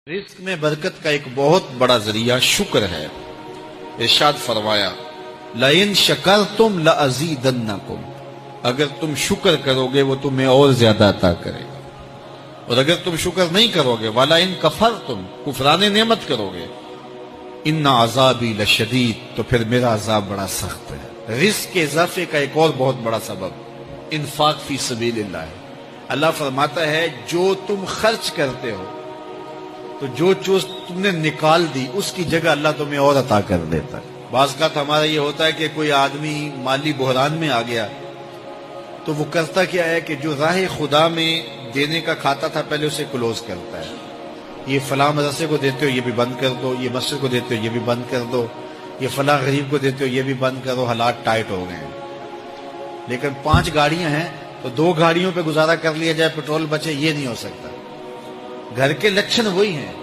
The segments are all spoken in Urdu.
رزق میں برکت کا ایک بہت بڑا ذریعہ شکر ہے۔ ارشاد فرمایا لَإِن شَكَرْتُمْ لَأَزِيدَنَّكُمْ، اگر تم شکر کرو گے وہ تمہیں اور زیادہ عطا کرے گا، اور اگر تم شکر نہیں کرو گے وَلَئِن كَفَرْتُمْ، کفران نعمت کرو گے، إِنَّ عَذَابِي لَشَدِيدٌ، تو پھر میرا عذاب بڑا سخت ہے۔ رزق کے اضافے کا ایک اور بہت بڑا سبب انفاق فی سبیل اللہ ہے۔ اللہ فرماتا ہے جو تم خرچ کرتے ہو تو جو چیز تم نے نکال دی اس کی جگہ اللہ تمہیں اور عطا کر دیتا ہے۔ بعض کا ہمارا یہ ہوتا ہے کہ کوئی آدمی مالی بحران میں آ گیا تو وہ کرتا کیا ہے کہ جو راہ خدا میں دینے کا کھاتا تھا پہلے اسے کلوز کرتا ہے، یہ فلاں مدرسے کو دیتے ہو یہ بھی بند کر دو، یہ مسجد کو دیتے ہو یہ بھی بند کر دو، یہ فلاں غریب کو دیتے ہو یہ بھی بند کرو، حالات ٹائٹ ہو گئے ہیں۔ لیکن 5 گاڑیاں ہیں تو 2 گاڑیوں پہ گزارا کر لیا جائے، پیٹرول بچے، یہ نہیں ہو سکتا۔ گھر کے لچھن وہی ہیں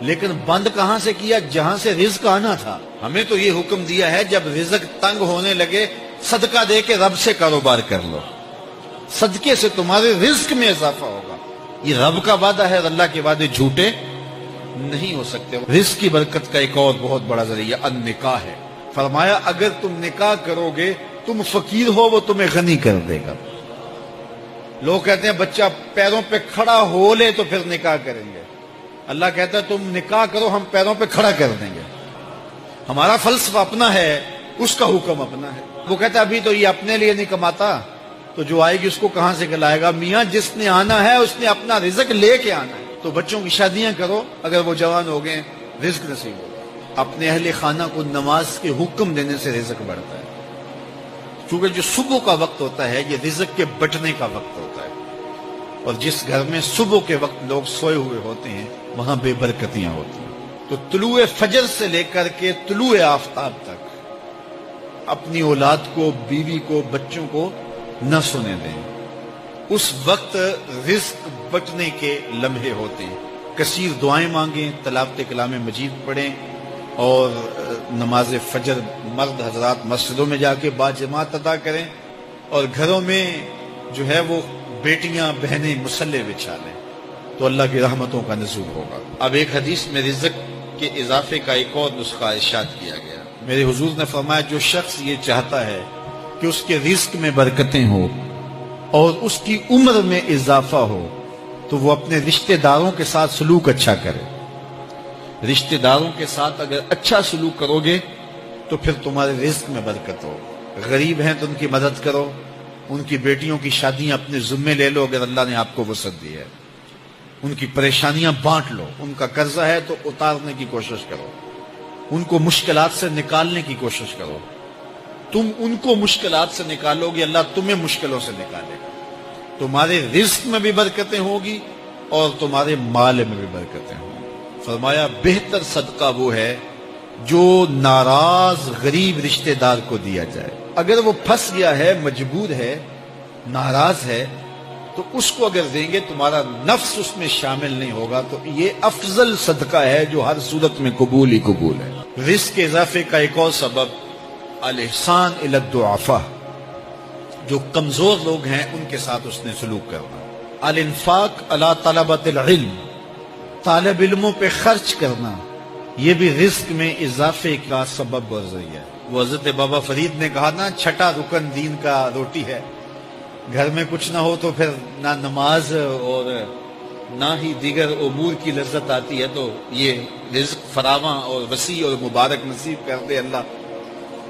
لیکن بند کہاں سے کیا؟ جہاں سے رزق آنا تھا۔ ہمیں تو یہ حکم دیا ہے جب رزق تنگ ہونے لگے صدقہ دے کے رب سے کاروبار کر لو، صدقے سے تمہارے رزق میں اضافہ ہوگا۔ یہ رب کا وعدہ ہے اور اللہ کے وعدے جھوٹے نہیں ہو سکتے۔ رزق کی برکت کا ایک اور بہت بڑا ذریعہ النکاح ہے۔ فرمایا اگر تم نکاح کرو گے تم فقیر ہو وہ تمہیں غنی کر دے گا۔ لوگ کہتے ہیں بچہ پیروں پہ کھڑا ہو لے تو پھر نکاح کریں گے، اللہ کہتا ہے تم نکاح کرو ہم پیروں پہ کھڑا کر دیں گے۔ ہمارا فلسفہ اپنا ہے، اس کا حکم اپنا ہے۔ وہ کہتا ہے ابھی تو یہ اپنے لیے نہیں کماتا تو جو آئے گی اس کو کہاں سے کھلائے گا؟ میاں جس نے آنا ہے اس نے اپنا رزق لے کے آنا ہے۔ تو بچوں کی شادیاں کرو اگر وہ جوان ہو گئے، رزق نصیب ہوگا۔ اپنے اہل خانہ کو نماز کے حکم دینے سے رزق بڑھتا ہے، کیونکہ جو صبح کا وقت ہوتا ہے یہ رزق کے بٹنے کا وقت ہوتا ہے، اور جس گھر میں صبح کے وقت لوگ سوئے ہوئے ہوتے ہیں وہاں بے برکتیاں ہوتی ہیں۔ تو طلوع فجر سے لے کر کے طلوع آفتاب تک اپنی اولاد کو، بیوی کو، بچوں کو نہ سونے دیں۔ اس وقت رزق بٹنے کے لمحے ہوتے ہیں۔ کثیر دعائیں مانگیں، تلاوت کلام مجید پڑھیں، اور نماز فجر مرد حضرات مسجدوں میں جا کے باجماعت ادا کریں، اور گھروں میں جو ہے وہ بیٹیاں بہنیں مصلے بچھا لیں تو اللہ کی رحمتوں کا نزول ہوگا۔ اب ایک حدیث میں رزق کے اضافے کا ایک اور نسخہ ارشاد کیا گیا۔ میرے حضور نے فرمایا جو شخص یہ چاہتا ہے کہ اس کے رزق میں برکتیں ہو اور اس کی عمر میں اضافہ ہو تو وہ اپنے رشتہ داروں کے ساتھ سلوک اچھا کرے۔ رشتہ داروں کے ساتھ اگر اچھا سلوک کرو گے تو پھر تمہارے رزق میں برکت ہو۔ غریب ہیں تو ان کی مدد کرو، ان کی بیٹیوں کی شادیاں اپنے ذمے لے لو اگر اللہ نے آپ کو وسعت دی ہے، ان کی پریشانیاں بانٹ لو، ان کا قرضہ ہے تو اتارنے کی کوشش کرو، ان کو مشکلات سے نکالنے کی کوشش کرو۔ تم ان کو مشکلات سے نکالو گے اللہ تمہیں مشکلوں سے نکالے گا۔ تمہارے رزق میں بھی برکتیں ہوگی اور تمہارے مال میں بھی برکتیں ہوں گی۔ فرمایا بہتر صدقہ وہ ہے جو ناراض غریب رشتہ دار کو دیا جائے۔ اگر وہ پھنس گیا ہے، مجبور ہے، ناراض ہے، تو اس کو اگر دیں گے تمہارا نفس اس میں شامل نہیں ہوگا، تو یہ افضل صدقہ ہے جو ہر صورت میں قبول ہی قبول ہے۔ رزق کے اضافے کا ایک اور سبب الاحسان الی الضعفاء، جو کمزور لوگ ہیں ان کے ساتھ اس نے سلوک کرنا۔ الانفاق علی طلبۃ العلم، طالب علموں پہ خرچ کرنا، یہ بھی رزق میں اضافے کا سبب اور ذریعہ ہے۔ وہ حضرت بابا فرید نے کہا نا 6واں رکن دین کا روٹی ہے۔ گھر میں کچھ نہ ہو تو پھر نہ نماز اور نہ ہی دیگر امور کی لذت آتی ہے، تو یہ رزق فراواں اور وسیع اور مبارک نصیب کر دے اللہ۔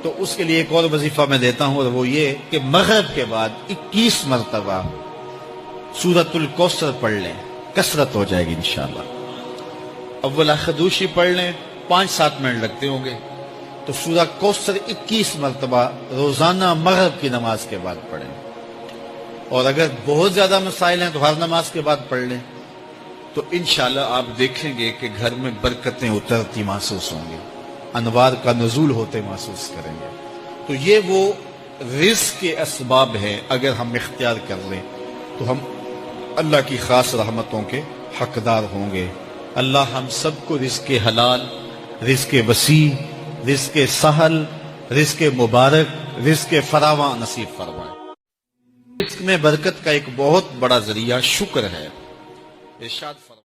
تو اس کے لیے ایک اور وظیفہ میں دیتا ہوں، اور وہ یہ کہ مغرب کے بعد 21 مرتبہ سورۃ الکوثر پڑھ لیں، کثرت ہو جائے گی انشاءاللہ۔ اول خدوشی پڑھ لیں، 5-7 منٹ لگتے ہوں گے، تو سورہ کوثر 21 مرتبہ روزانہ مغرب کی نماز کے بعد پڑھیں، اور اگر بہت زیادہ مسائل ہیں تو ہر نماز کے بعد پڑھ لیں، تو انشاءاللہ آپ دیکھیں گے کہ گھر میں برکتیں اترتی محسوس ہوں گی، انوار کا نزول ہوتے محسوس کریں گے۔ تو یہ وہ رزق کے اسباب ہیں، اگر ہم اختیار کر لیں تو ہم اللہ کی خاص رحمتوں کے حقدار ہوں گے۔ اللہ ہم سب کو رزق حلال، رزق وسیع، رزق سہل، رزق مبارک، رزق فراواں نصیب فرمائے۔ رزق میں برکت کا ایک بہت بڑا ذریعہ شکر ہے۔ ارشاد فرمایا